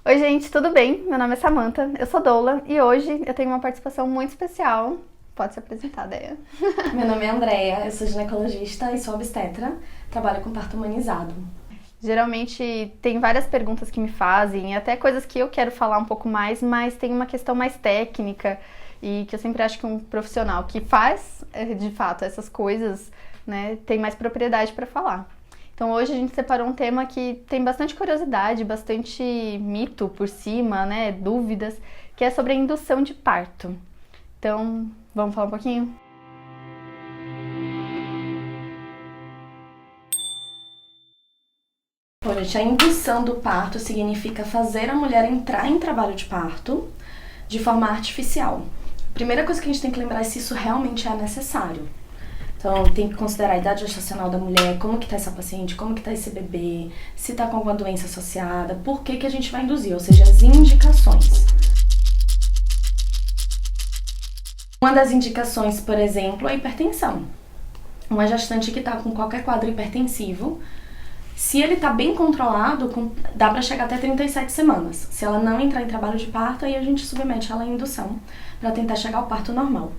Oi, gente, tudo bem? Meu nome é Samantha, eu sou doula e hoje eu tenho uma participação muito especial. Pode se apresentar, Deia. Meu nome é Andrea, eu sou ginecologista e sou obstetra, trabalho com parto humanizado. Geralmente tem várias perguntas que me fazem, e até coisas que eu quero falar um pouco mais, mas tem uma questão mais técnica e que eu sempre acho que um profissional que faz, de fato, essas coisas, né, tem mais propriedade para falar. Então hoje a gente separou um tema que tem bastante curiosidade, bastante mito por cima, né, dúvidas, que é sobre a indução de parto. Então, vamos falar um pouquinho? Bom, gente, a indução do parto significa fazer a mulher entrar em trabalho de parto de forma artificial. A primeira coisa que a gente tem que lembrar é se isso realmente é necessário. Então, tem que considerar a idade gestacional da mulher, como que tá essa paciente, como que tá esse bebê, se tá com alguma doença associada, por que que a gente vai induzir, ou seja, as indicações. Uma das indicações, por exemplo, é a hipertensão. Uma gestante que tá com qualquer quadro hipertensivo, se ele tá bem controlado, dá pra chegar até 37 semanas. Se ela não entrar em trabalho de parto, aí a gente submete ela à indução pra tentar chegar ao parto normal.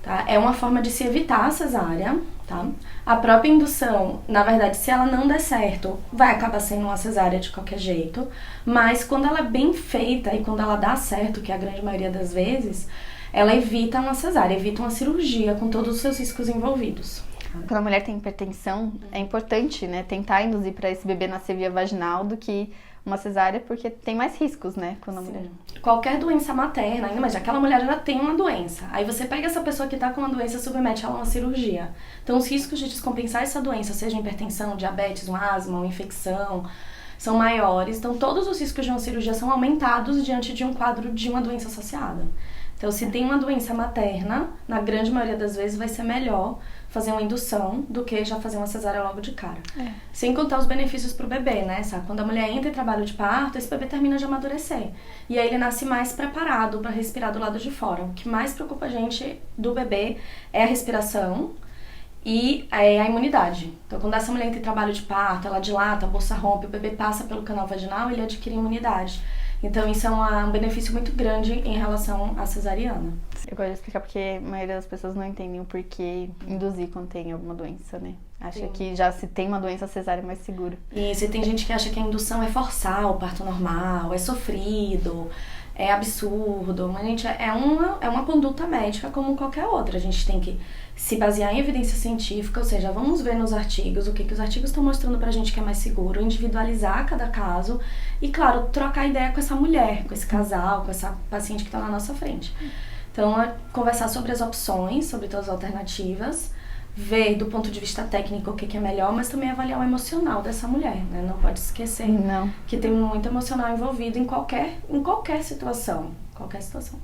Tá? É uma forma de se evitar a cesárea, tá? A própria indução, na verdade, se ela não der certo, vai acabar sendo uma cesárea de qualquer jeito, mas quando ela é bem feita e quando ela dá certo, que é a grande maioria das vezes, ela evita uma cesárea, evita uma cirurgia com todos os seus riscos envolvidos. Quando a mulher tem hipertensão, é importante, né, tentar induzir para esse bebê nascer via vaginal do que uma cesárea, porque tem mais riscos, né, quando a mulher... Qualquer doença materna, ainda mais, aquela mulher já tem uma doença. Aí você pega essa pessoa que tá com uma doença e submete ela a uma cirurgia. Então os riscos de descompensar essa doença, seja hipertensão, diabetes, um asma, uma infecção, são maiores. Então todos os riscos de uma cirurgia são aumentados diante de um quadro de uma doença associada. Então se tem uma doença materna, na grande maioria das vezes vai ser melhor fazer uma indução do que já fazer uma cesárea logo de cara. Sem contar os benefícios pro bebê, né? Sabe? Quando a mulher entra em trabalho de parto, esse bebê termina de amadurecer. E aí ele nasce mais preparado para respirar do lado de fora. O que mais preocupa a gente do bebê é a respiração e a imunidade. Então, quando essa mulher entra em trabalho de parto, ela dilata, a bolsa rompe, o bebê passa pelo canal vaginal, ele adquire imunidade. Então, isso é um benefício muito grande em relação à cesariana. Eu gosto de explicar porque a maioria das pessoas não entendem o porquê induzir quando tem alguma doença, né? Acha que já se tem uma doença, a cesárea é mais seguro. Isso, e tem gente que acha que a indução é forçar o parto normal, é sofrido, é absurdo. Mas, gente, é uma conduta médica como qualquer outra. A gente tem que se basear em evidência científica, ou seja, vamos ver nos artigos o que os artigos estão mostrando pra gente que é mais seguro, individualizar cada caso e, claro, trocar ideia com essa mulher, com esse casal, com essa paciente que tá na nossa frente. Então, é conversar sobre as opções, sobre todas as alternativas, ver do ponto de vista técnico o que é melhor, mas também avaliar o emocional dessa mulher, né? Não pode esquecer que tem muito emocional envolvido em qualquer situação. Qualquer situação.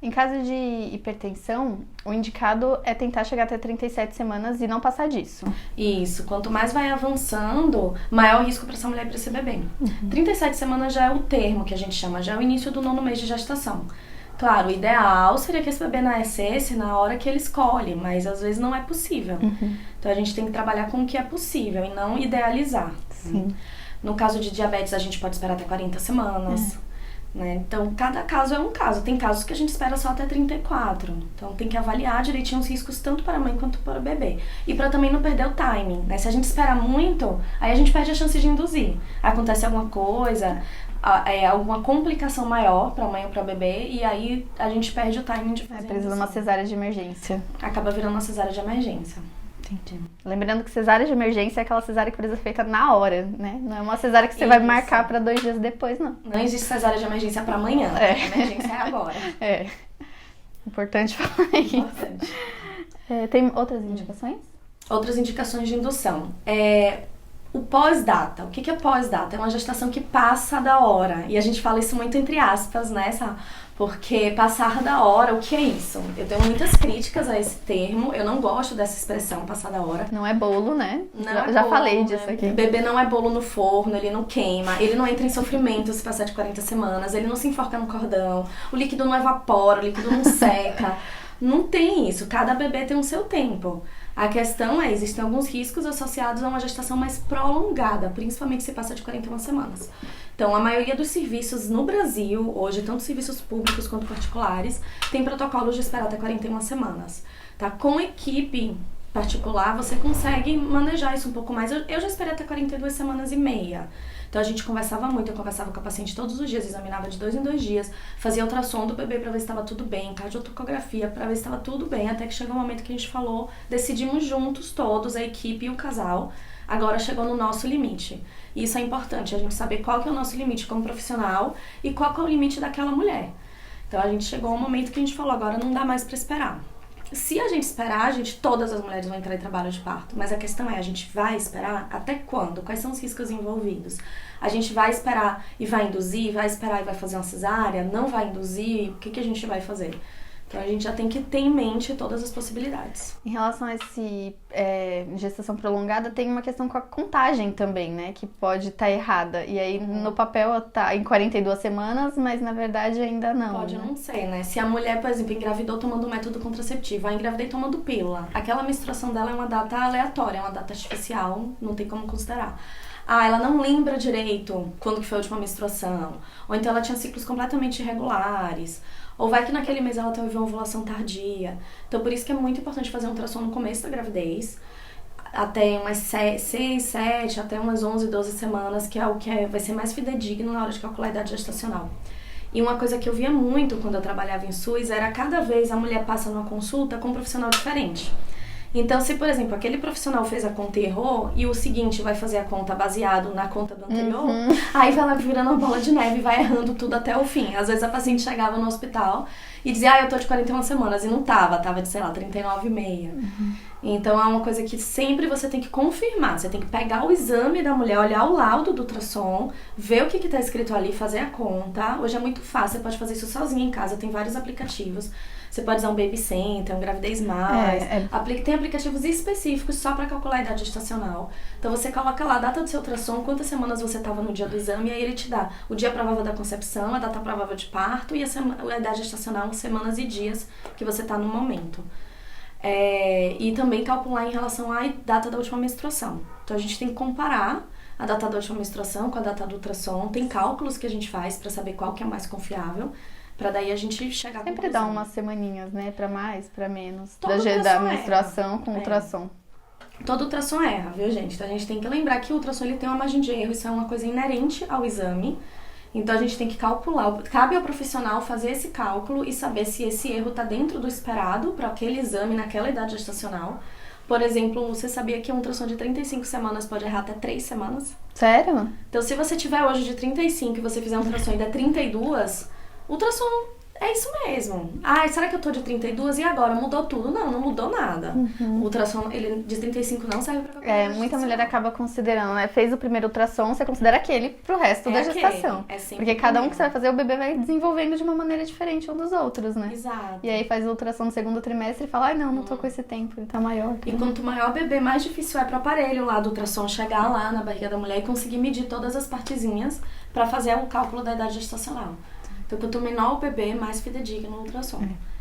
Em caso de hipertensão, o indicado é tentar chegar até 37 semanas e não passar disso. Isso. Quanto mais vai avançando, maior o risco para essa mulher e para esse bebê. 37 semanas já é o termo que a gente chama, já é o início do 9º mês de gestação. Claro, o ideal seria que esse bebê nascesse na hora que ele escolhe, mas às vezes não é possível. Então a gente tem que trabalhar com o que é possível e não idealizar. Sim. No caso de diabetes, a gente pode esperar até 40 semanas. Né? Então, cada caso é um caso. Tem casos que a gente espera só até 34. Então, tem que avaliar direitinho os riscos tanto para a mãe quanto para o bebê. E para também não perder o timing, né? Se a gente espera muito, aí a gente perde a chance de induzir. Acontece alguma coisa, alguma complicação maior para a mãe ou para o bebê, e aí a gente perde o timing de fazer. Precisa de uma cesárea de emergência. Acaba virando uma cesárea de emergência. Entendi. Lembrando que cesárea de emergência é aquela cesárea que precisa ser feita na hora, né? Não é uma cesárea que você vai marcar para 2 dias depois, não. Não existe cesárea de emergência para amanhã. A emergência é agora. Importante falar isso. Importante. Tem outras indicações? Outras indicações de indução. O pós-data. O que é pós-data? É uma gestação que passa da hora. E a gente fala isso muito entre aspas, né? Porque passar da hora, o que é isso? Eu tenho muitas críticas a esse termo. Eu não gosto dessa expressão, passar da hora. Não é bolo, né? Não já bolo, falei disso aqui. Bebê não é bolo no forno, ele não queima, ele não entra em sofrimento se passar de 40 semanas, ele não se enforca no cordão, o líquido não evapora, o líquido não seca. Não tem isso. Cada bebê tem o seu tempo. A questão é, existem alguns riscos associados a uma gestação mais prolongada, principalmente se passa de 41 semanas. Então, a maioria dos serviços no Brasil, hoje, tanto serviços públicos quanto particulares, tem protocolos de espera até 41 semanas. Tá? Com equipe particular, você consegue manejar isso um pouco mais. Eu já esperei até 42 semanas e meia. Então a gente conversava muito, eu conversava com a paciente todos os dias, examinava de 2 em 2 dias, fazia ultrassom do bebê para ver se estava tudo bem, cardiotocografia para ver se estava tudo bem, até que chegou o momento que a gente falou, decidimos juntos todos, a equipe e o casal, agora chegou no nosso limite. E isso é importante, a gente saber qual que é o nosso limite como profissional e qual que é o limite daquela mulher. Então a gente chegou ao momento que a gente falou, agora não dá mais para esperar. Se a gente esperar, todas as mulheres vão entrar em trabalho de parto. Mas a questão é, a gente vai esperar até quando? Quais são os riscos envolvidos? A gente vai esperar e vai induzir? Vai esperar e vai fazer uma cesárea? Não vai induzir? O que a gente vai fazer? Então a gente já tem que ter em mente todas as possibilidades. Em relação a esse gestação prolongada, tem uma questão com a contagem também, né? Que pode estar errada. E aí no papel tá em 42 semanas, mas na verdade ainda não. Pode né? não ser, né? Se a mulher, por exemplo, engravidou tomando um método contraceptivo, engravidei tomando pílula, aquela menstruação dela é uma data aleatória, é uma data artificial, não tem como considerar. Ela não lembra direito quando que foi a última menstruação. Ou então ela tinha ciclos completamente irregulares. Ou vai que naquele mês ela teve uma ovulação tardia. Então, por isso que é muito importante fazer um ultrassom no começo da gravidez, até umas 6, 7, até umas 11, 12 semanas, que é o que vai ser mais fidedigno na hora de calcular a idade gestacional. E uma coisa que eu via muito quando eu trabalhava em SUS era cada vez a mulher passa numa consulta com um profissional diferente. Então, se, por exemplo, aquele profissional fez a conta e errou, e o seguinte vai fazer a conta baseado na conta do anterior, aí vai lá virando uma bola de neve e vai errando tudo até o fim. Às vezes a paciente chegava no hospital e dizia, eu tô de 41 semanas, e não tava de, sei lá, 39,5. Então é uma coisa que sempre você tem que confirmar, você tem que pegar o exame da mulher, olhar o laudo do ultrassom, ver o que tá escrito ali, fazer a conta. Hoje é muito fácil, você pode fazer isso sozinha em casa, tem vários aplicativos. Você pode usar um Baby Center, um Gravidez Mais. Tem aplicativos específicos só para calcular a idade gestacional. Então você coloca lá a data do seu ultrassom, quantas semanas você estava no dia do exame, e aí ele te dá o dia provável da concepção, a data provável de parto e a idade gestacional, semanas e dias que você está no momento. E também calcular em relação à data da última menstruação. Então a gente tem que comparar a data da última menstruação com a data do ultrassom. Tem cálculos que a gente faz para saber qual que é mais confiável. Pra daí a gente chegar Sempre dá umas semaninhas, né? Pra mais, pra menos. Da menstruação com ultrassom. Todo ultrassom erra, viu, gente? Então a gente tem que lembrar que o ultrassom ele tem uma margem de erro. Isso é uma coisa inerente ao exame. Então a gente tem que calcular. Cabe ao profissional fazer esse cálculo e saber se esse erro tá dentro do esperado para aquele exame naquela idade gestacional. Por exemplo, você sabia que um ultrassom de 35 semanas pode errar até 3 semanas? Sério? Então se você tiver hoje de 35 e você fizer um ultrassom e der 32... ultrassom é isso mesmo. Será que eu tô de 32 e agora? Mudou tudo? Não mudou nada. O ultrassom, ele de 35 não serve pra qualquer muita mulher acaba considerando, né? Fez o primeiro ultrassom, você considera aquele pro resto da gestação. Porque cada um que você vai fazer, o bebê vai desenvolvendo de uma maneira diferente um dos outros, né? Exato. E aí faz o ultrassom no segundo trimestre e fala, não tô com esse tempo, ele tá maior. E quanto maior o bebê, mais difícil é pro aparelho lá do ultrassom chegar lá na barriga da mulher e conseguir medir todas as partezinhas pra fazer o cálculo da idade gestacional. Então, quanto menor o bebê, mais fidedigno o ultrassom.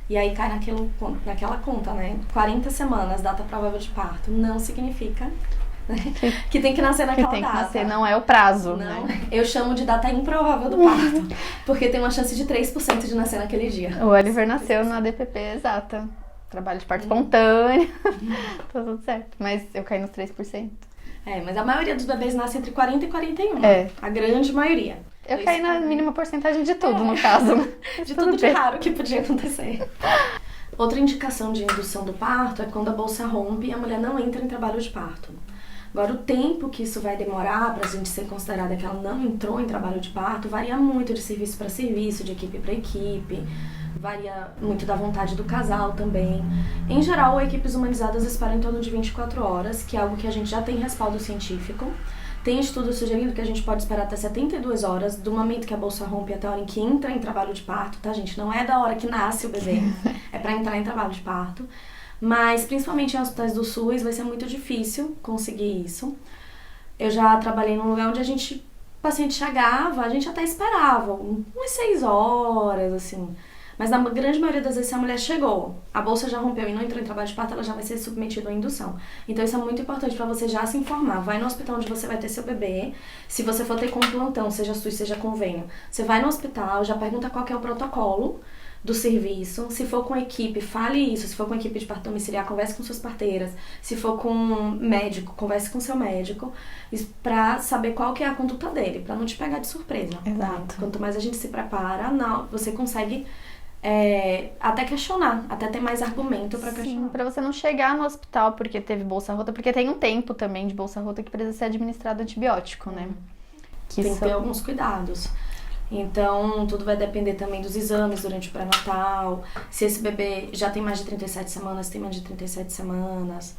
E aí cai naquela conta, né? 40 semanas, data provável de parto. Não significa, né, que tem que nascer naquela data. Que tem que nascer, não é o prazo, não, né? Eu chamo de data improvável do parto. Porque tem uma chance de 3% de nascer naquele dia. O Oliver nasceu na DPP exata. Trabalho de parto espontâneo. Tá tudo certo. Mas eu caí nos 3%. Mas a maioria dos bebês nasce entre 40 e 41. A grande maioria. Eu caí na mínima porcentagem de tudo, no caso. De tudo de raro que podia acontecer. Outra indicação de indução do parto é quando a bolsa rompe e a mulher não entra em trabalho de parto. Agora, o tempo que isso vai demorar para a gente ser considerada que ela não entrou em trabalho de parto varia muito de serviço para serviço, de equipe para equipe, varia muito da vontade do casal também. Em geral, equipes humanizadas esperam em torno de 24 horas, que é algo que a gente já tem respaldo científico. Tem estudos sugerindo que a gente pode esperar até 72 horas do momento que a bolsa rompe até a hora em que entra em trabalho de parto, tá, gente? Não é da hora que nasce o bebê, é para entrar em trabalho de parto. Mas, principalmente em hospitais do SUS, vai ser muito difícil conseguir isso. Eu já trabalhei num lugar onde o paciente chegava, a gente até esperava, umas 6 horas, assim. Mas na grande maioria das vezes, se a mulher chegou, a bolsa já rompeu e não entrou em trabalho de parto, ela já vai ser submetida à indução. Então isso é muito importante para você já se informar. Vai no hospital onde você vai ter seu bebê. Se você for ter com plantão, seja SUS, seja convênio, você vai no hospital, já pergunta qual que é o protocolo do serviço. Se for com equipe, fale isso. Se for com equipe de parto domiciliar, converse com suas parteiras. Se for com médico, converse com seu médico, pra saber qual que é a conduta dele, pra não te pegar de surpresa. Exato. Quanto mais a gente se prepara, você consegue até questionar, até ter mais argumento pra questionar. Sim, pra você não chegar no hospital porque teve bolsa rota, porque tem um tempo também de bolsa rota que precisa ser administrado antibiótico, né? Tem que ter alguns cuidados. Então, tudo vai depender também dos exames durante o pré-natal, se esse bebê já tem mais de 37 semanas, tem menos de 37 semanas,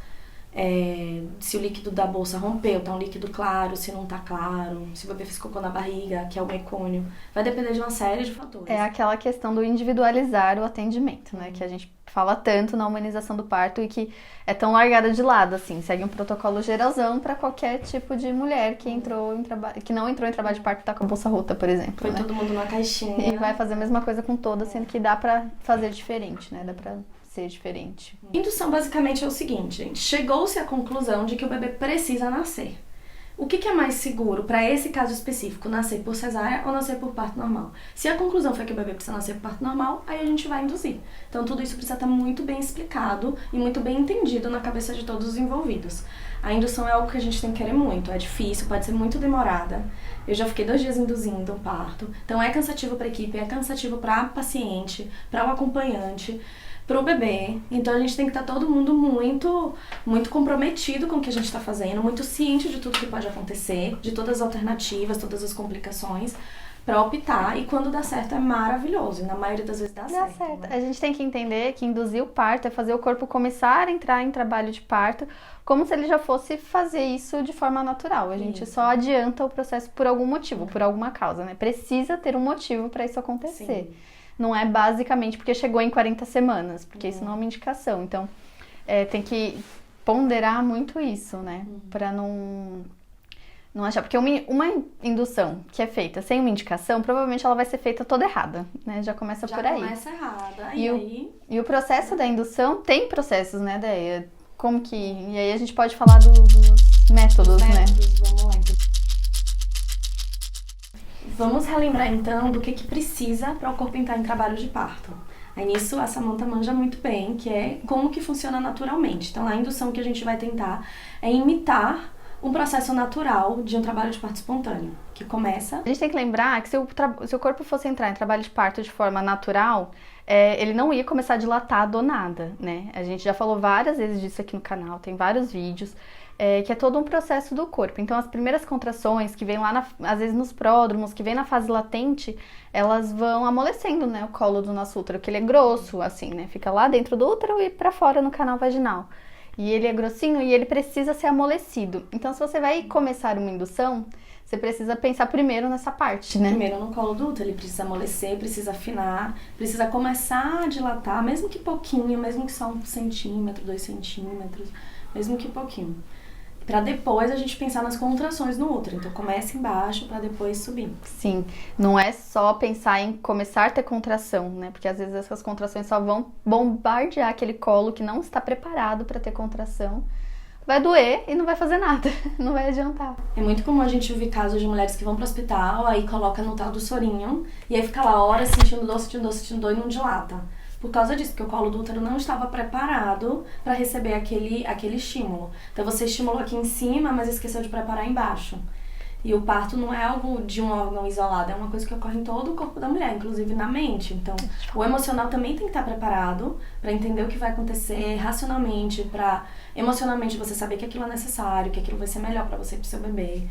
se o líquido da bolsa rompeu, tá um líquido claro, se não tá claro, se o bebê fez cocô na barriga, que é o mecônio. Vai depender de uma série de fatores. É aquela questão do individualizar o atendimento, né? Que a gente fala tanto na humanização do parto e que é tão largada de lado, assim. Segue um protocolo geralzão para qualquer tipo de mulher que que não entrou em trabalho de parto e tá com a bolsa rota, por exemplo. Foi, né? Todo mundo numa caixinha. E vai fazer a mesma coisa com todas, sendo que dá pra fazer diferente, né? Dá pra ser diferente. Indução basicamente é o seguinte, gente. Chegou-se à conclusão de que o bebê precisa nascer. O que é mais seguro para esse caso específico? Nascer por cesárea ou nascer por parto normal? Se a conclusão foi que o bebê precisa nascer por parto normal, aí a gente vai induzir. Então tudo isso precisa estar muito bem explicado e muito bem entendido na cabeça de todos os envolvidos. A indução é algo que a gente tem que querer muito, é difícil, pode ser muito demorada. Eu já fiquei 2 dias induzindo um parto. Então é cansativo para a equipe, é cansativo para a paciente, para o acompanhante, pro bebê. Então a gente tem que estar todo mundo muito, muito comprometido com o que a gente está fazendo, muito ciente de tudo que pode acontecer, de todas as alternativas, todas as complicações, para optar. E quando dá certo é maravilhoso. E na maioria das vezes dá certo. Né? A gente tem que entender que induzir o parto é fazer o corpo começar a entrar em trabalho de parto como se ele já fosse fazer isso de forma natural. A gente só adianta o processo por algum motivo, por alguma causa, né? Precisa ter um motivo para isso acontecer. Sim. Não é basicamente porque chegou em 40 semanas, porque isso não é uma indicação. Então, tem que ponderar muito isso, né? Pra não achar. Porque uma indução que é feita sem uma indicação, provavelmente ela vai ser feita toda errada, né? Já começa por aí. Já começa errada. E o processo da indução tem processos, né, Deia? E aí a gente pode falar dos métodos, né? Vamos lá, então. Vamos relembrar então do que precisa para o corpo entrar em trabalho de parto. Aí nisso a Samantha manja muito bem, que é como que funciona naturalmente. Então a indução que a gente vai tentar é imitar um processo natural de um trabalho de parto espontâneo, que começa... A gente tem que lembrar que se o corpo fosse entrar em trabalho de parto de forma natural, ele não ia começar a dilatar do nada, né? A gente já falou várias vezes disso aqui no canal, tem vários vídeos, que é todo um processo do corpo. Então, as primeiras contrações que vem lá, às vezes nos pródromos, que vem na fase latente, elas vão amolecendo, né, o colo do nosso útero, que ele é grosso, assim, né? Fica lá dentro do útero e pra fora no canal vaginal. E ele é grossinho e ele precisa ser amolecido. Então, se você vai começar uma indução, você precisa pensar primeiro nessa parte, né? Primeiro no colo do útero, ele precisa amolecer, precisa afinar, precisa começar a dilatar, mesmo que pouquinho, mesmo que só 1 centímetro, 2 centímetros, mesmo que pouquinho. Pra depois a gente pensar nas contrações no útero. Então começa embaixo pra depois subir. Sim, não é só pensar em começar a ter contração, né? Porque às vezes essas contrações só vão bombardear aquele colo que não está preparado pra ter contração. Vai doer e não vai fazer nada, não vai adiantar. É muito comum a gente ouvir casos de mulheres que vão pro hospital, aí coloca no tal do sorinho, e aí fica lá horas sentindo dor e não dilata. Por causa disso, porque o colo do útero não estava preparado para receber aquele estímulo. Então você estimulou aqui em cima, mas esqueceu de preparar embaixo. E o parto não é algo de um órgão isolado, é uma coisa que ocorre em todo o corpo da mulher, inclusive na mente. Então, o emocional também tem que estar preparado para entender o que vai acontecer racionalmente, para emocionalmente você saber que aquilo é necessário, que aquilo vai ser melhor para você e pro seu bebê.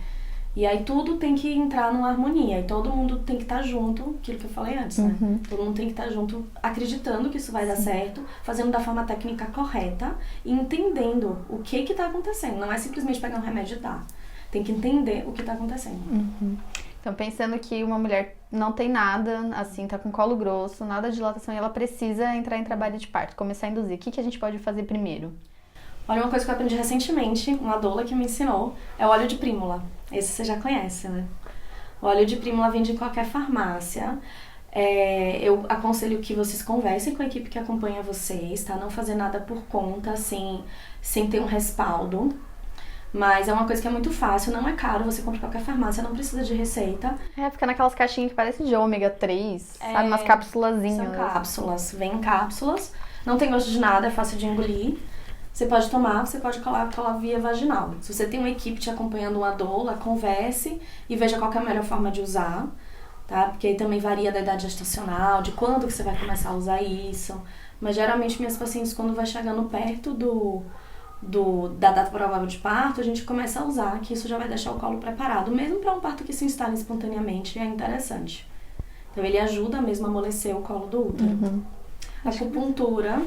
E aí tudo tem que entrar numa harmonia, e todo mundo tem que estar junto, aquilo que eu falei antes, né? Todo mundo tem que estar junto, acreditando que isso vai dar certo, fazendo da forma técnica correta e entendendo o que está acontecendo. Não é simplesmente pegar um remédio e dar. Tem que entender o que está acontecendo. Então, pensando que uma mulher não tem nada, assim, tá com colo grosso, nada de dilatação, e ela precisa entrar em trabalho de parto, começar a induzir. O que a gente pode fazer primeiro? Olha, uma coisa que eu aprendi recentemente, uma doula que me ensinou, é o óleo de prímula. Esse você já conhece, né? O óleo de prímula vende em qualquer farmácia. Eu aconselho que vocês conversem com a equipe que acompanha vocês, tá? Não fazer nada por conta, sem ter um respaldo. Mas é uma coisa que é muito fácil, não é caro, você compra em qualquer farmácia, não precisa de receita. Fica naquelas caixinhas que parecem de ômega 3, sabe? Umas cápsulazinhas. São cápsulas, vem em cápsulas, não tem gosto de nada, é fácil de engolir. Você pode tomar, você pode colar via vaginal. Se você tem uma equipe te acompanhando, uma doula, converse e veja qual que é a melhor forma de usar, tá? Porque aí também varia da idade gestacional, de quando que você vai começar a usar isso. Mas geralmente minhas pacientes, quando vai chegando perto da data provável de parto, a gente começa a usar, que isso já vai deixar o colo preparado, mesmo para um parto que se instale espontaneamente, é interessante. Então ele ajuda mesmo a amolecer o colo do útero. A acupuntura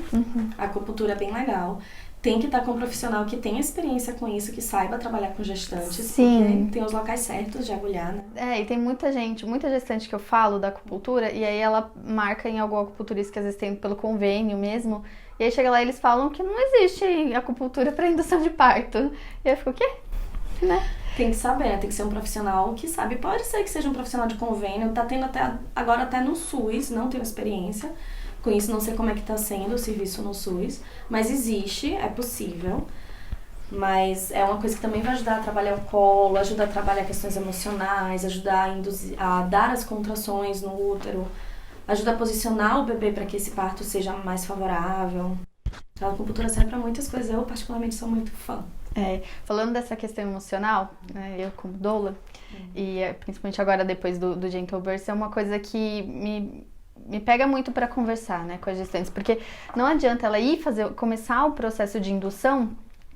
é bem legal. Tem que estar com um profissional que tenha experiência com isso, que saiba trabalhar com gestantes. Sim. Porque tem os locais certos de agulhar, né? E tem muita gestante que eu falo da acupuntura, e aí ela marca em algum acupunturista que às vezes tem pelo convênio mesmo, e aí chega lá e eles falam que não existe acupuntura para indução de parto. E eu fico, o quê? Né? Tem que saber, né? Tem que ser um profissional que sabe. Pode ser que seja um profissional de convênio, tá tendo agora até no SUS, não tenho experiência com isso, não sei como é que tá sendo o serviço no SUS, mas existe, é possível. Mas é uma coisa que também vai ajudar a trabalhar o colo, ajudar a trabalhar questões emocionais, ajudar a dar as contrações no útero, ajuda a posicionar o bebê para que esse parto seja mais favorável. A acupuntura serve para muitas coisas, eu particularmente sou muito fã. Falando dessa questão emocional, né, eu como doula, e principalmente agora depois do Gentle Birth, é uma coisa que me pega muito para conversar, né, com as gestantes, porque não adianta ela começar o processo de indução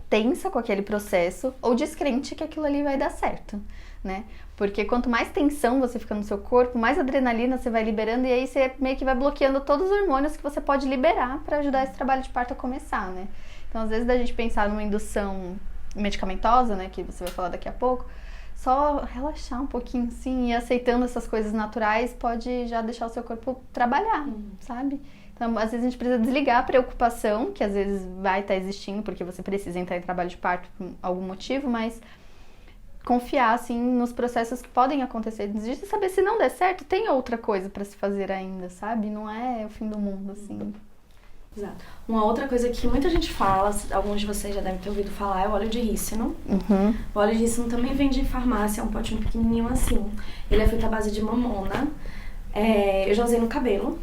tensa com aquele processo ou descrente que aquilo ali vai dar certo, né? Porque quanto mais tensão você fica no seu corpo, mais adrenalina você vai liberando, e aí você meio que vai bloqueando todos os hormônios que você pode liberar para ajudar esse trabalho de parto a começar, né? Então, às vezes, da gente pensar numa indução medicamentosa, né, que você vai falar daqui a pouco, só relaxar um pouquinho, sim, e aceitando essas coisas naturais pode já deixar o seu corpo trabalhar, sabe? Então, às vezes a gente precisa desligar a preocupação, que às vezes vai estar existindo, porque você precisa entrar em trabalho de parto por algum motivo, mas confiar, assim, nos processos que podem acontecer. De saber, se não der certo, tem outra coisa para se fazer ainda, sabe? Não é o fim do mundo, assim. Exato. Uma outra coisa que muita gente fala, alguns de vocês já devem ter ouvido falar, é o óleo de rícino. O óleo de rícino também vende em farmácia, é um potinho pequenininho assim. Ele é feito à base de mamona. Eu já usei no cabelo.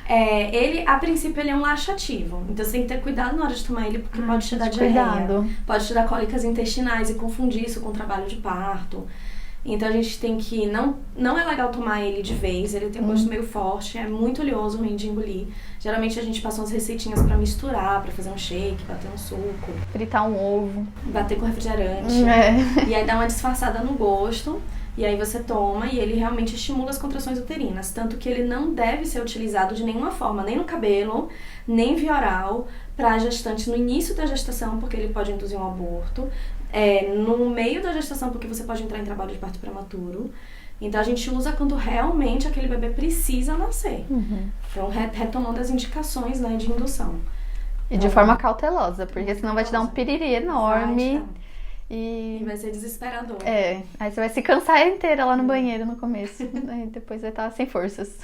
Ele, a princípio, ele é um laxativo. Então você tem que ter cuidado na hora de tomar ele, porque pode te dar diarreia. Pode te dar cólicas intestinais e confundir isso com o trabalho de parto. Então a gente tem que... Não é legal tomar ele de vez, ele tem um gosto meio forte, é muito oleoso, ruim de engolir. Geralmente a gente passa umas receitinhas pra misturar, pra fazer um shake, bater um suco. Fritar um ovo. Bater com refrigerante. E aí dá uma disfarçada no gosto. E aí você toma e ele realmente estimula as contrações uterinas. Tanto que ele não deve ser utilizado de nenhuma forma, nem no cabelo, nem via oral, pra gestante no início da gestação, porque ele pode induzir um aborto. No meio da gestação, porque você pode entrar em trabalho de parto prematuro. Então a gente usa quando realmente aquele bebê precisa nascer. Então retomando as indicações, né, de indução. E de forma cautelosa, porque senão vai te dar um piriri enorme. E vai ser desesperador. Aí você vai se cansar inteira lá no banheiro no começo. Aí depois vai estar sem forças.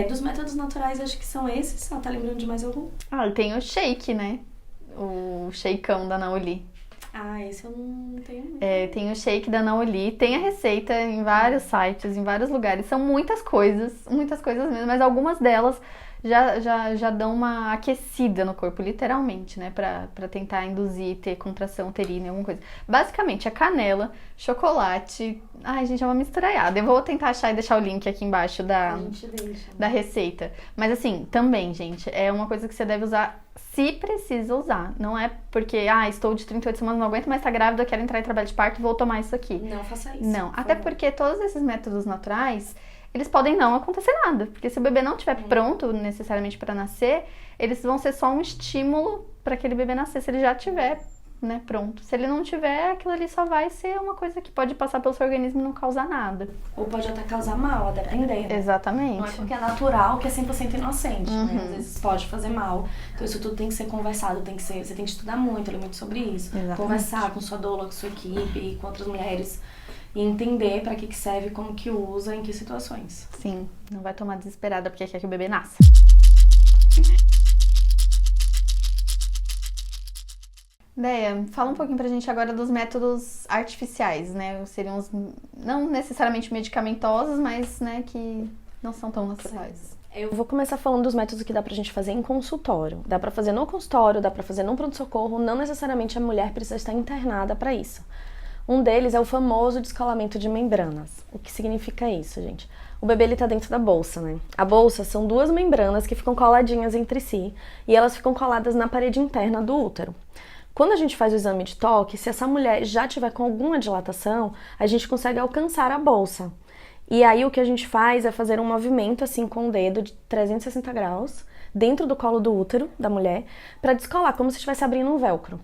Dos métodos naturais, acho que são esses. Tá lembrando de mais algum? Tem o shake, né? O shakeão da Naoli. Esse eu não tenho. Tem o shake da Naoli. Tem a receita em vários sites, em vários lugares. São muitas coisas mesmo, mas algumas delas já dão uma aquecida no corpo, literalmente, né? Pra tentar induzir, ter contração uterina, alguma coisa. Basicamente, é canela, chocolate... Ai, gente, é uma misturaiada. Eu vou tentar achar e deixar o link aqui embaixo da receita. Mas assim, também, gente, é uma coisa que você deve usar se precisa usar. Não é porque, estou de 38 semanas, não aguento mais estar grávida, quero entrar em trabalho de parto, vou tomar isso aqui. Não faça isso. Não, até porque todos esses métodos naturais... eles podem não acontecer nada, porque se o bebê não estiver pronto necessariamente para nascer, eles vão ser só um estímulo para aquele bebê nascer, se ele já estiver, né, pronto. Se ele não tiver, aquilo ali só vai ser uma coisa que pode passar pelo seu organismo e não causar nada. Ou pode até causar mal, a depender. Exatamente. Não é porque é natural que é 100% inocente, né? Às vezes pode fazer mal. Então isso tudo tem que ser conversado, você tem que estudar muito, ler muito sobre isso. Exatamente. Conversar com sua doula, com sua equipe, com outras mulheres e entender para que serve, como que usa, em que situações. Sim, não vai tomar desesperada porque quer que o bebê nasça. Deia, fala um pouquinho pra gente agora dos métodos artificiais, né? Seriam os não necessariamente medicamentosos, mas, né, que não são tão naturais. Eu vou começar falando dos métodos que dá pra gente fazer em consultório. Dá pra fazer no consultório, dá pra fazer no pronto-socorro, não necessariamente a mulher precisa estar internada pra isso. Um deles é o famoso descolamento de membranas. O que significa isso, gente? O bebê ele tá dentro da bolsa, né? A bolsa são 2 membranas que ficam coladinhas entre si e elas ficam coladas na parede interna do útero. Quando a gente faz o exame de toque, se essa mulher já tiver com alguma dilatação, a gente consegue alcançar a bolsa. E aí o que a gente faz é fazer um movimento assim com o dedo de 360 graus dentro do colo do útero da mulher para descolar, como se estivesse abrindo um velcro.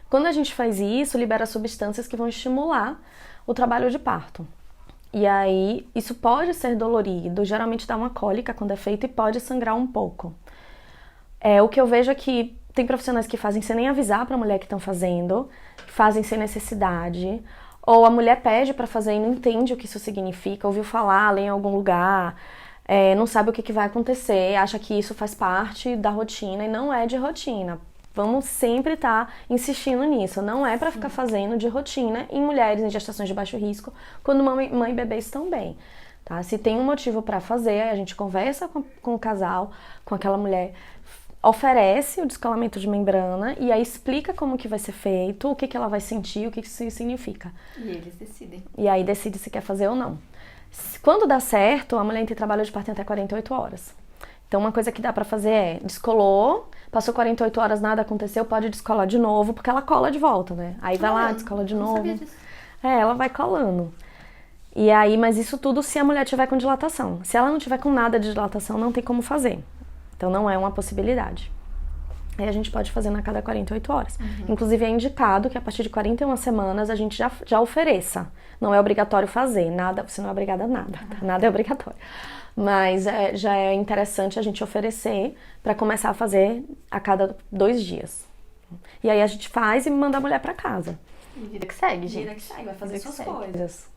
Quando a gente faz isso, libera substâncias que vão estimular o trabalho de parto. E aí isso pode ser dolorido, geralmente dá uma cólica quando é feito e pode sangrar um pouco. O que eu vejo é que tem profissionais que fazem sem nem avisar para a mulher que estão fazendo, fazem sem necessidade, ou a mulher pede para fazer e não entende o que isso significa, ouviu falar, lê em algum lugar, não sabe o que vai acontecer, acha que isso faz parte da rotina e não é de rotina. Vamos sempre estar insistindo nisso, não é para ficar fazendo de rotina em mulheres em gestações de baixo risco, quando mãe e bebê estão bem. Tá? Se tem um motivo para fazer, a gente conversa com o casal, com aquela mulher, oferece o descolamento de membrana e aí explica como que vai ser feito, o que ela vai sentir, o que isso significa. E eles decidem. E aí decide se quer fazer ou não. Quando dá certo, a mulher tem trabalho de parto em até 48 horas. Então uma coisa que dá pra fazer é, descolou, passou 48 horas, nada aconteceu, pode descolar de novo, porque ela cola de volta, né? Aí vai lá, descola de novo. Sabia disso. Ela vai colando. E aí, mas isso tudo se a mulher tiver com dilatação. Se ela não tiver com nada de dilatação, não tem como fazer. Então não é uma possibilidade. Aí a gente pode fazer a cada 48 horas. Inclusive é indicado que a partir de 41 semanas a gente já ofereça. Não é obrigatório fazer, nada, você não é obrigada a nada, tá? Nada é obrigatório. Mas já é interessante a gente oferecer para começar a fazer a cada 2 dias. E aí a gente faz e manda a mulher para casa. E vida que segue, gente. Vida que segue, vai fazer Vida que suas segue. coisas.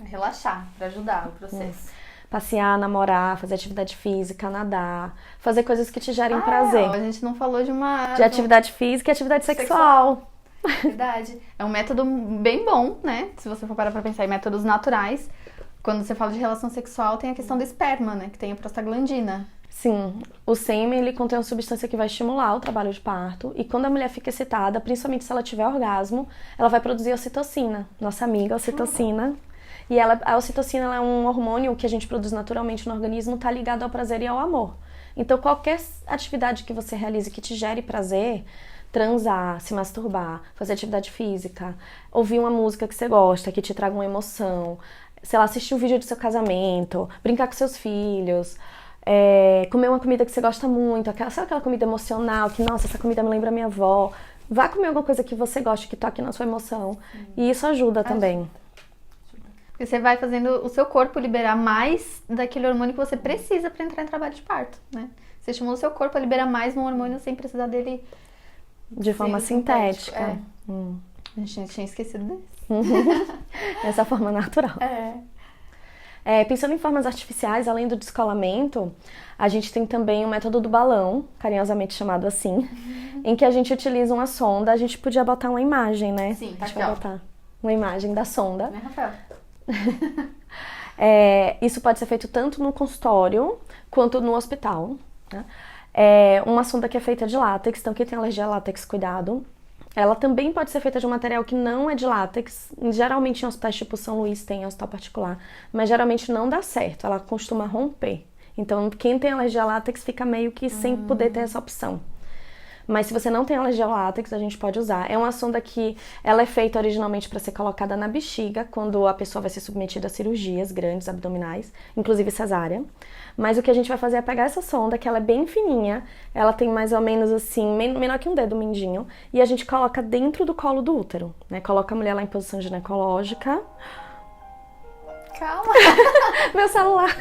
Relaxar, pra ajudar o processo. Passear, namorar, fazer atividade física, nadar, fazer coisas que te gerem prazer. A gente não falou de uma... De atividade física e atividade sexual. Verdade. É um método bem bom, né? Se você for parar pra pensar em métodos naturais. Quando você fala de relação sexual, tem a questão do esperma, né? Que tem a prostaglandina. Sim, o sêmen ele contém uma substância que vai estimular o trabalho de parto e quando a mulher fica excitada, principalmente se ela tiver orgasmo, ela vai produzir ocitocina, nossa amiga ocitocina. E a ocitocina ela é um hormônio que a gente produz naturalmente no organismo, está ligado ao prazer e ao amor. Então qualquer atividade que você realize que te gere prazer, transar, se masturbar, fazer atividade física, ouvir uma música que você gosta, que te traga uma emoção, sei lá, assistir um vídeo do seu casamento, brincar com seus filhos, comer uma comida que você gosta muito, sabe aquela comida emocional, que nossa, essa comida me lembra minha avó. Vá comer alguma coisa que você goste, que toque na sua emoção. E isso ajuda também. Porque você vai fazendo o seu corpo liberar mais daquele hormônio que você precisa para entrar em trabalho de parto, né? Você estimula o seu corpo a liberar mais um hormônio sem precisar dele De forma ser sintética. A gente tinha esquecido desse. Essa forma natural. Pensando em formas artificiais, além do descolamento, a gente tem também o método do balão, carinhosamente chamado assim, em que a gente utiliza uma sonda. A gente podia botar uma imagem, né? Sim, a gente aqui, vai ó. botar uma imagem da sonda. Né, Rafael? Isso pode ser feito tanto no consultório quanto no hospital. Né? Uma sonda que é feita de látex, então quem tem alergia a látex, cuidado. Ela também pode ser feita de um material que não é de látex. Geralmente em hospitais tipo São Luís tem hospital particular, mas geralmente não dá certo, ela costuma romper. Então quem tem alergia a látex fica meio que sem poder ter essa opção. Mas se você não tem alergia ao látex, a gente pode usar. É uma sonda que ela é feita originalmente para ser colocada na bexiga, quando a pessoa vai ser submetida a cirurgias grandes, abdominais, inclusive cesárea. Mas o que a gente vai fazer é pegar essa sonda, que ela é bem fininha, ela tem mais ou menos assim, menor que um dedo mindinho, e a gente coloca dentro do colo do útero, né? Coloca a mulher lá em posição ginecológica. Calma! Meu celular!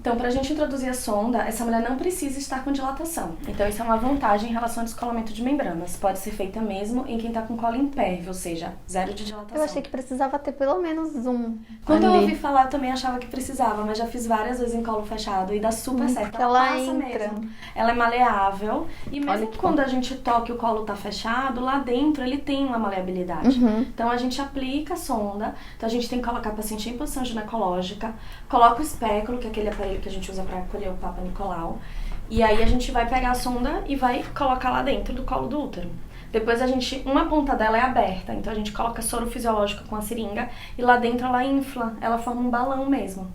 Então, pra gente introduzir a sonda, essa mulher não precisa estar com dilatação. Então, isso é uma vantagem em relação ao descolamento de membranas. Pode ser feita mesmo em quem tá com colo imperve, ou seja, 0 de dilatação. Eu achei que precisava ter pelo menos um. Quando eu ali. ouvi falar, eu também achava que precisava, mas já fiz várias vezes em colo fechado e dá super certo. Porque ela passa entra. mesmo. Ela é maleável e Olha mesmo que quando bom. a gente toca e o colo tá fechado, lá dentro ele tem uma maleabilidade. Então a gente aplica a sonda, então a gente tem que colocar o paciente em posição ginecológica, coloca o espéculo, que é aquele aparelho que a gente usa para colher o Papa Nicolau, e aí a gente vai pegar a sonda e vai colocar lá dentro do colo do útero. Depois uma ponta dela é aberta, então a gente coloca soro fisiológico com a seringa e lá dentro ela infla, ela forma um balão mesmo.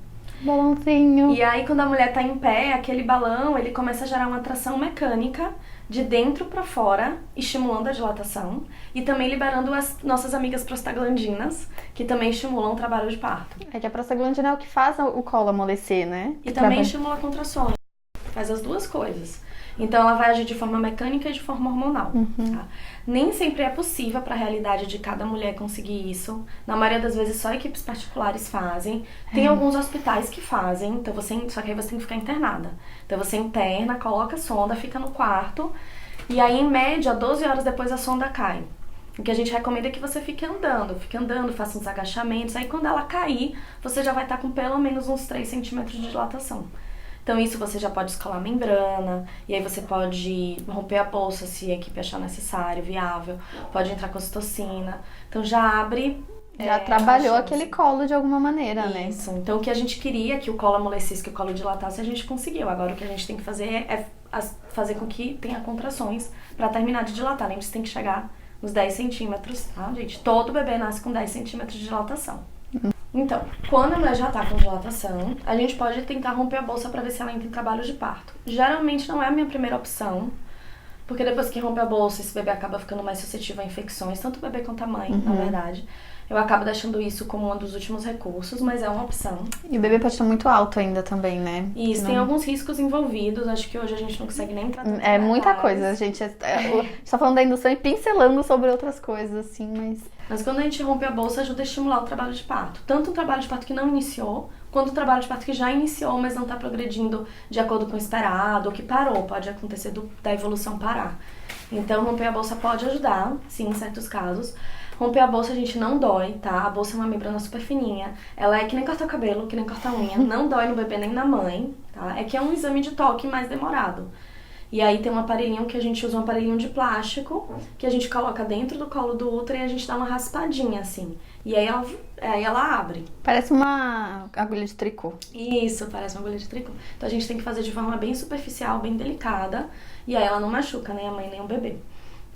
Balãozinho. E aí quando a mulher tá em pé, aquele balão, ele começa a gerar uma atração mecânica de dentro pra fora, estimulando a dilatação e também liberando as nossas amigas prostaglandinas, que também estimulam o trabalho de parto. É que a prostaglandina é o que faz o colo amolecer, né? E também estimula contrações. Faz as duas coisas. Então ela vai agir de forma mecânica e de forma hormonal. Tá? Nem sempre é possível para a realidade de cada mulher conseguir isso. Na maioria das vezes só equipes particulares fazem. Tem alguns hospitais que fazem, então só que aí você tem que ficar internada. Então você interna, coloca a sonda, fica no quarto e aí em média 12 horas depois a sonda cai. O que a gente recomenda é que você fique andando, faça uns agachamentos. Aí quando ela cair, você já vai estar com pelo menos uns 3 centímetros de dilatação. Então isso você já pode escolar a membrana, e aí você pode romper a bolsa se a equipe achar necessário, viável, pode entrar com ocitocina. Então já abre... Já trabalhou aquele colo de alguma maneira, né? Isso. Então o que a gente queria, que o colo amolecesse, que o colo dilatasse, a gente conseguiu. Agora o que a gente tem que fazer é fazer com que tenha contrações para terminar de dilatar. Lembre-se, tem que chegar nos 10 centímetros, tá, gente? Todo bebê nasce com 10 centímetros de dilatação. Então, quando a mulher já tá com dilatação, a gente pode tentar romper a bolsa para ver se ela entra em trabalho de parto. Geralmente não é a minha primeira opção, porque depois que rompe a bolsa, esse bebê acaba ficando mais suscetível a infecções, tanto o bebê quanto a mãe, na verdade. Eu acabo deixando isso como um dos últimos recursos, mas é uma opção. E o bebê pode estar muito alto ainda também, né? Isso, tem alguns riscos envolvidos, acho que hoje a gente não consegue nem tratar. É muita coisa, a gente está falando da indução e pincelando sobre outras coisas, assim, Mas quando a gente rompe a bolsa, ajuda a estimular o trabalho de parto. Tanto o trabalho de parto que não iniciou, quanto o trabalho de parto que já iniciou, mas não está progredindo de acordo com o esperado, ou que parou, pode acontecer da evolução parar. Então, romper a bolsa pode ajudar, sim, em certos casos. Romper a bolsa, a gente, não dói, tá? A bolsa é uma membrana super fininha. Ela é que nem cortar o cabelo, que nem cortar a unha. Não dói no bebê nem na mãe, tá? É que é um exame de toque mais demorado. E aí tem um aparelhinho que a gente usa, um aparelhinho de plástico, que a gente coloca dentro do colo do útero e a gente dá uma raspadinha, assim. E aí ela abre. Parece uma agulha de tricô. Isso, parece uma agulha de tricô. Então a gente tem que fazer de forma bem superficial, bem delicada. E aí ela não machuca nem a mãe nem o bebê.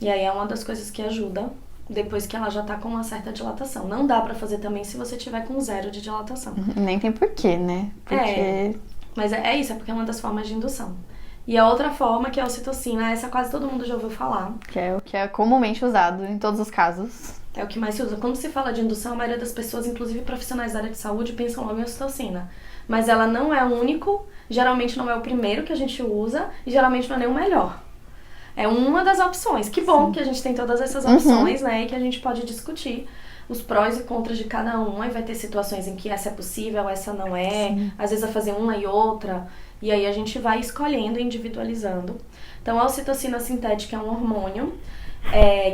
E aí é uma das coisas que ajuda depois que ela já tá com uma certa dilatação. Não dá pra fazer também se você tiver com 0 de dilatação. Nem tem porquê, né? Porque... Mas é isso, é porque é uma das formas de indução. E a outra forma, que é a ocitocina, essa quase todo mundo já ouviu falar. Que é o que é comumente usado em todos os casos. É o que mais se usa. Quando se fala de indução, a maioria das pessoas, inclusive profissionais da área de saúde, pensam logo em ocitocina. Mas ela não é o único, geralmente não é o primeiro que a gente usa e geralmente não é nem o melhor. É uma das opções. Que bom que a gente tem todas essas opções, né? E que a gente pode discutir os prós e contras de cada uma. E vai ter situações em que essa é possível, essa não é. Sim. Às vezes vai fazer uma e outra. E aí a gente vai escolhendo e individualizando. Então a ocitocina sintética é um hormônio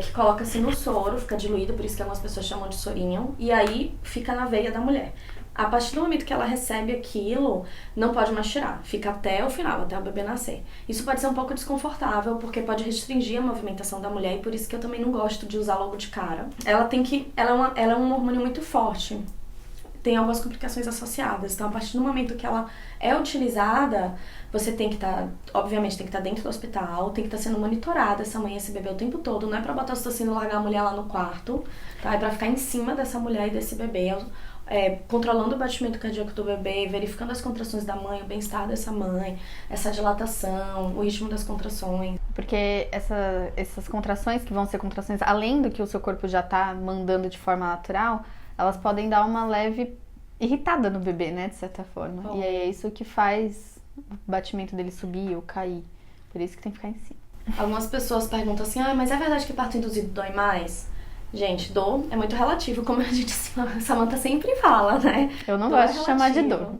que coloca-se no soro, fica diluído, por isso que algumas pessoas chamam de sorinho. E aí fica na veia da mulher. A partir do momento que ela recebe aquilo, não pode mais tirar. Fica até o final, até o bebê nascer. Isso pode ser um pouco desconfortável, porque pode restringir a movimentação da mulher, e por isso que eu também não gosto de usar logo de cara. Ela é um hormônio muito forte. Tem algumas complicações associadas. Então, a partir do momento que ela é utilizada, você tem que estar, obviamente, tem que estar dentro do hospital, tem que estar sendo monitorada essa mãe e esse bebê o tempo todo. Não é pra botar a ocitocina e largar a mulher lá no quarto, tá? É pra ficar em cima dessa mulher e desse bebê, controlando o batimento cardíaco do bebê, verificando as contrações da mãe, o bem-estar dessa mãe, essa dilatação, o ritmo das contrações. Porque essas contrações, que vão ser contrações além do que o seu corpo já tá mandando de forma natural, elas podem dar uma leve irritada no bebê, né, de certa forma. E aí é isso que faz o batimento dele subir ou cair. Por isso que tem que ficar em cima. Algumas pessoas perguntam assim, mas é verdade que parto induzido dói mais? Gente, dor é muito relativo, como a Samantha sempre fala, né? Eu não gosto de chamar de dor.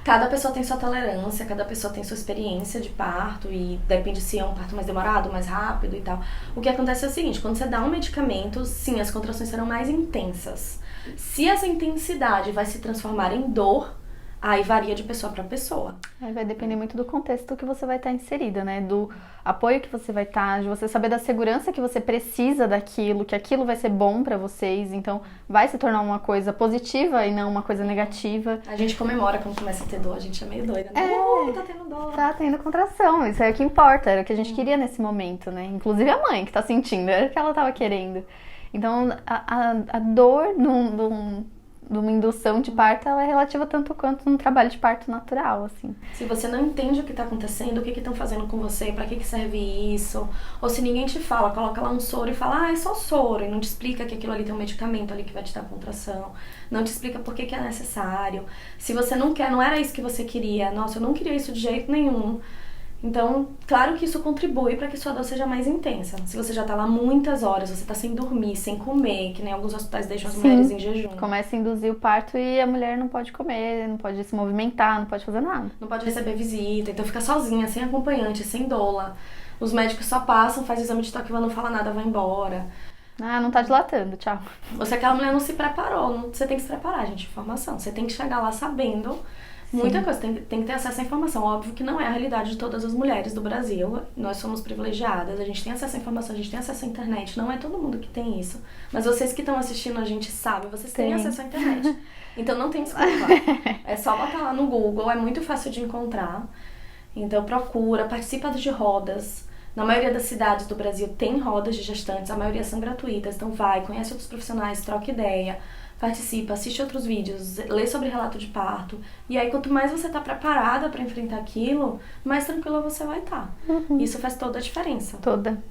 Cada pessoa tem sua tolerância, cada pessoa tem sua experiência de parto e depende se é um parto mais demorado, mais rápido e tal. O que acontece é o seguinte, quando você dá um medicamento, sim, as contrações serão mais intensas. Se essa intensidade vai se transformar em dor, aí varia de pessoa para pessoa. Aí vai depender muito do contexto que você vai estar inserida, né? Do apoio que você vai estar, de você saber da segurança que você precisa daquilo, que aquilo vai ser bom pra vocês. Então, vai se tornar uma coisa positiva e não uma coisa negativa. A gente comemora quando começa a ter dor, a gente é meio doida, né? Tá tendo dor. Tá tendo contração, isso é o que importa, era o que a gente queria nesse momento, né? Inclusive a mãe que tá sentindo, era o que ela tava querendo. Então, a dor de uma indução de parto, ela é relativa tanto quanto num trabalho de parto natural, assim. Se você não entende o que está acontecendo, o que estão fazendo com você, para que serve isso, ou se ninguém te fala, coloca lá um soro e fala, é só soro, e não te explica que aquilo ali tem um medicamento ali que vai te dar contração, não te explica por que é necessário. Se você não quer, não era isso que você queria, nossa, eu não queria isso de jeito nenhum. Então, claro que isso contribui para que sua dor seja mais intensa. Se você já tá lá muitas horas, você tá sem dormir, sem comer, que nem alguns hospitais deixam as mulheres em jejum. Começa a induzir o parto e a mulher não pode comer, não pode se movimentar, não pode fazer nada. Não pode receber visita, então fica sozinha, sem acompanhante, sem doula. Os médicos só passam, faz exame de toque, não fala nada, vai embora. Ah, não tá dilatando, tchau. Ou se aquela mulher não se preparou, você tem que se preparar, gente, informação. Você tem que chegar lá sabendo muita coisa, tem que ter acesso à informação. Óbvio que não é a realidade de todas as mulheres do Brasil. Nós somos privilegiadas, a gente tem acesso à informação, a gente tem acesso à internet. Não é todo mundo que tem isso. Mas vocês que estão assistindo a gente sabem, vocês têm acesso à internet. Então não tem desculpa. É só botar lá no Google, é muito fácil de encontrar. Então procura, participa de rodas. Na maioria das cidades do Brasil tem rodas de gestantes, a maioria são gratuitas. Então vai, conhece outros profissionais, troca ideia. Participa, assiste outros vídeos, lê sobre relato de parto. E aí, quanto mais você tá preparada para enfrentar aquilo, mais tranquila você vai estar. Isso faz toda a diferença. Toda.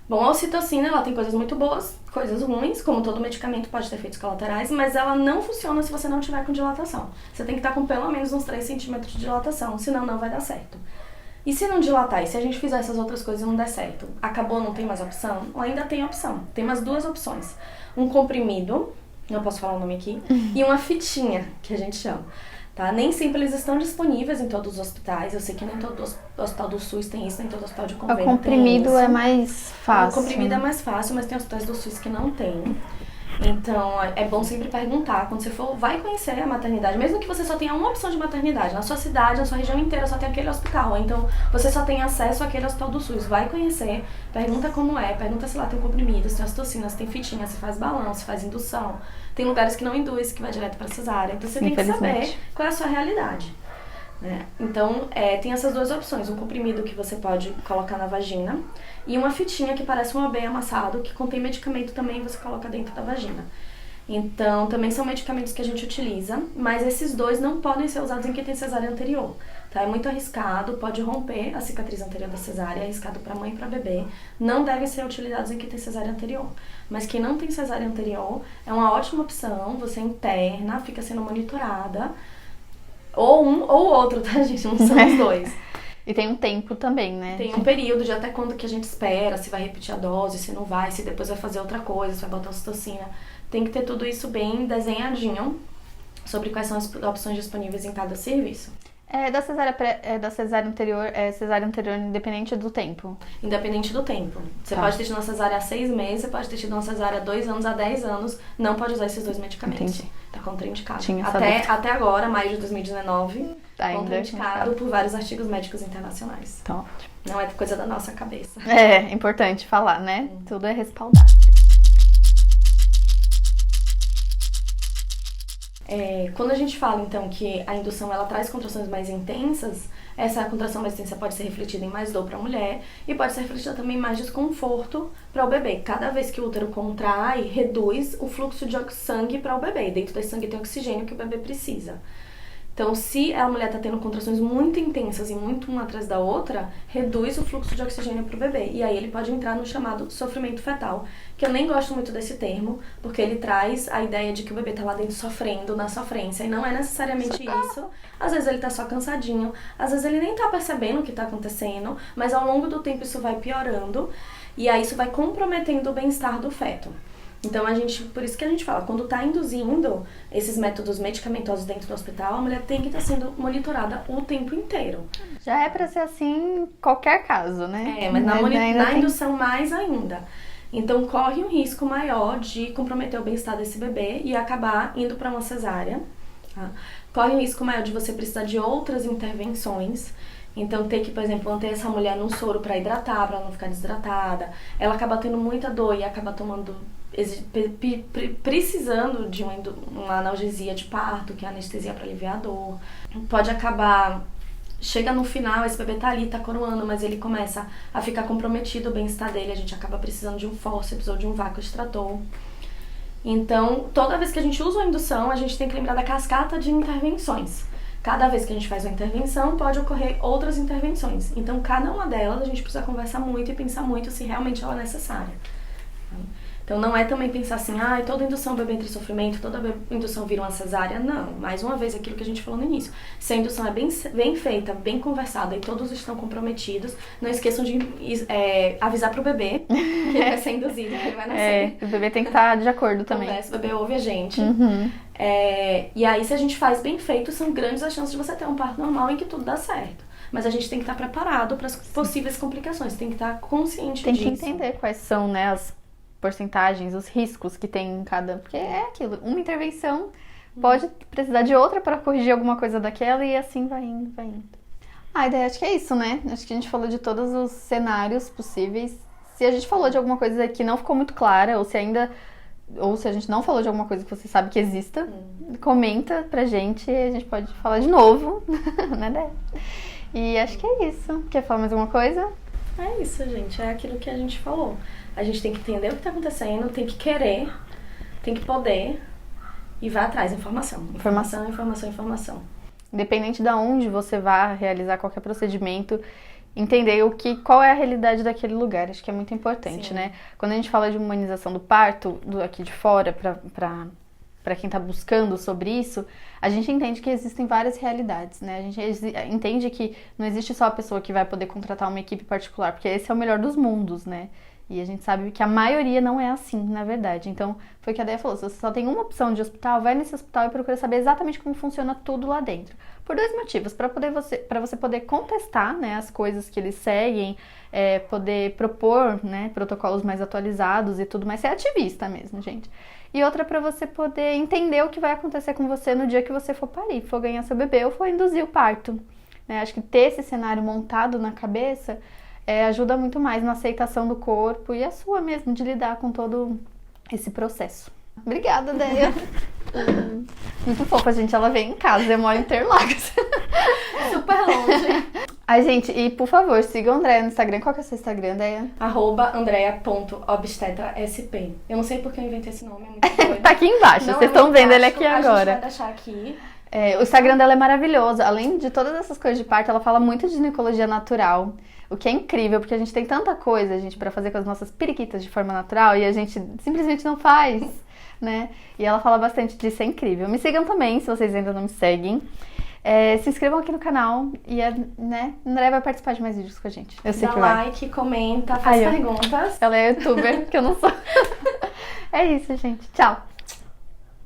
Bom, a ocitocina, ela tem coisas muito boas, coisas ruins, como todo medicamento pode ter efeitos colaterais, mas ela não funciona se você não tiver com dilatação. Você tem que estar com pelo menos uns 3 centímetros de dilatação, senão não vai dar certo. E se não dilatar, e se a gente fizer essas outras coisas e não der certo? Acabou, não tem mais opção? Ou ainda tem opção. Tem umas 2 opções. Um comprimido, não posso falar o nome aqui, e uma fitinha, que a gente chama, tá? Nem sempre eles estão disponíveis em todos os hospitais, eu sei que nem todo hospital do SUS tem isso, nem todo hospital de convênio tem isso. O comprimido é mais fácil. O comprimido é mais fácil, mas tem hospitais do SUS que não tem. Então, é bom sempre perguntar, quando você for, vai conhecer a maternidade, mesmo que você só tenha uma opção de maternidade, na sua cidade, na sua região inteira, só tem aquele hospital, então você só tem acesso àquele hospital do SUS, vai conhecer, pergunta como é, pergunta se lá tem comprimido, se tem ocitocina, se tem fitinha, se faz balão, se faz indução. Tem lugares que não induz, que vai direto pra cesárea, então você tem que saber qual é a sua realidade. Né? Então, tem essas 2 opções, um comprimido que você pode colocar na vagina e uma fitinha que parece um OB amassado, que contém medicamento também, você coloca dentro da vagina. Então, também são medicamentos que a gente utiliza, mas esses 2 não podem ser usados em quem tem cesárea anterior. Tá? É muito arriscado, pode romper a cicatriz anterior da cesárea, é arriscado para mãe e para bebê. Não devem ser utilizados em quem tem cesárea anterior. Mas quem não tem cesárea anterior, é uma ótima opção, você interna, fica sendo monitorada. Ou um ou outro, tá, gente? Não são os 2. E tem um tempo também, né? Tem um período de até quando que a gente espera, se vai repetir a dose, se não vai, se depois vai fazer outra coisa, se vai botar ocitocina. Tem que ter tudo isso bem desenhadinho sobre quais são as opções disponíveis em cada serviço. Da cesárea anterior independente do tempo. Independente do tempo. Você pode ter tido uma cesárea há 6 meses, você pode ter tido uma cesárea há 2 anos, há 10 anos, não pode usar esses 2 medicamentos. Entendi. Tá contraindicado. Até agora, maio de 2019, contraindicado por vários artigos médicos internacionais. Tá ótimo. Não é coisa da nossa cabeça. É importante falar, né? Tudo é respaldado. Quando a gente fala, então, que a indução ela traz contrações mais intensas, essa contração mais intensa pode ser refletida em mais dor para a mulher e pode ser refletida também em mais desconforto para o bebê. Cada vez que o útero contrai, reduz o fluxo de sangue para o bebê. Dentro desse sangue tem oxigênio que o bebê precisa. Então, se a mulher está tendo contrações muito intensas e muito uma atrás da outra, reduz o fluxo de oxigênio para o bebê. E aí ele pode entrar no chamado sofrimento fetal, que eu nem gosto muito desse termo, porque ele traz a ideia de que o bebê está lá dentro sofrendo, na sofrência, e não é necessariamente isso. Às vezes ele está só cansadinho, às vezes ele nem está percebendo o que está acontecendo, mas ao longo do tempo isso vai piorando, e aí isso vai comprometendo o bem-estar do feto. Então, por isso que a gente fala, quando tá induzindo esses métodos medicamentosos dentro do hospital, a mulher tem que estar sendo monitorada o tempo inteiro. Já é pra ser assim em qualquer caso, né? Mas na tem... indução mais ainda. Então, corre um risco maior de comprometer o bem-estar desse bebê e acabar indo para uma cesárea. Tá? Corre um risco maior de você precisar de outras intervenções. Então, ter que, por exemplo, manter essa mulher num soro para hidratar, para ela não ficar desidratada. Ela acaba tendo muita dor e acaba precisando de uma analgesia de parto, que é anestesia para aliviar a dor. Pode acabar... Chega no final, esse bebê tá ali, tá coroando, mas ele começa a ficar comprometido o bem-estar dele, a gente acaba precisando de um fórceps ou de um vácuo extrator. Então, toda vez que a gente usa a indução, a gente tem que lembrar da cascata de intervenções. Cada vez que a gente faz uma intervenção, pode ocorrer outras intervenções. Então, cada uma delas, a gente precisa conversar muito e pensar muito se realmente ela é necessária. Então, não é também pensar assim, toda indução bebê entre sofrimento, toda indução vira uma cesárea. Não, mais uma vez, aquilo que a gente falou no início. Se a indução é bem feita, bem conversada e todos estão comprometidos, não esqueçam de avisar pro bebê que ele vai ser induzido, que ele vai nascer. O bebê tem que estar de acordo também. Conversa, o bebê ouve a gente. Uhum. E aí, se a gente faz bem feito, são grandes as chances de você ter um parto normal em que tudo dá certo. Mas a gente tem que estar preparado para as possíveis complicações, tem que estar consciente disso. Tem que entender quais são, né, as porcentagens, os riscos que tem em cada... Porque é aquilo, uma intervenção pode precisar de outra para corrigir alguma coisa daquela e assim vai indo, vai indo. A ideia, acho que é isso, né? Acho que a gente falou de todos os cenários possíveis. Se a gente falou de alguma coisa que não ficou muito clara, ou se a gente não falou de alguma coisa que você sabe que exista, comenta pra gente e a gente pode falar de novo, né? E acho que é isso. Quer falar mais alguma coisa? É isso, gente. É aquilo que a gente falou. A gente tem que entender o que tá acontecendo, tem que querer, tem que poder e vai atrás. Informação. Independente de onde você vá realizar qualquer procedimento, entender qual é a realidade daquele lugar. Acho que é muito importante, Sim. né? Quando a gente fala de humanização do parto, aqui de fora, para quem está buscando sobre isso, a gente entende que existem várias realidades, né? A gente entende que não existe só a pessoa que vai poder contratar uma equipe particular, porque esse é o melhor dos mundos, né? E a gente sabe que a maioria não é assim, na verdade. Então, foi o que a Deia falou, se você só tem uma opção de hospital, vai nesse hospital e procura saber exatamente como funciona tudo lá dentro. Por dois motivos, para você poder contestar, né, as coisas que eles seguem, poder propor, né, protocolos mais atualizados e tudo mais, ser ativista mesmo, gente. E outra para você poder entender o que vai acontecer com você no dia que você for parir, for ganhar seu bebê ou for induzir o parto. Né? Acho que ter esse cenário montado na cabeça ajuda muito mais na aceitação do corpo e a sua mesmo, de lidar com todo esse processo. Obrigada, Deia. Muito fofa, gente. Ela vem em casa, eu moro em Interlagos. Super longe. Ai, gente, e por favor, siga a Andréia no Instagram. Qual que é o seu Instagram, Deia? @andrea.obstetrasp. Eu não sei porque eu inventei esse nome, é muito doido. Tá aqui embaixo, vocês estão vendo ele aqui agora. A gente vai deixar aqui. O Instagram dela é maravilhoso. Além de todas essas coisas de parto, ela fala muito de ginecologia natural. O que é incrível, porque a gente tem tanta coisa, gente, pra fazer com as nossas periquitas de forma natural e a gente simplesmente não faz, né? E ela fala bastante disso, é incrível. Me sigam também, se vocês ainda não me seguem. Se inscrevam aqui no canal e né, a Andréia vai participar de mais vídeos com a gente. Eu sei Dá que vai. like, comenta, faz perguntas. Ela é youtuber, que eu não sou. É isso, gente. Tchau.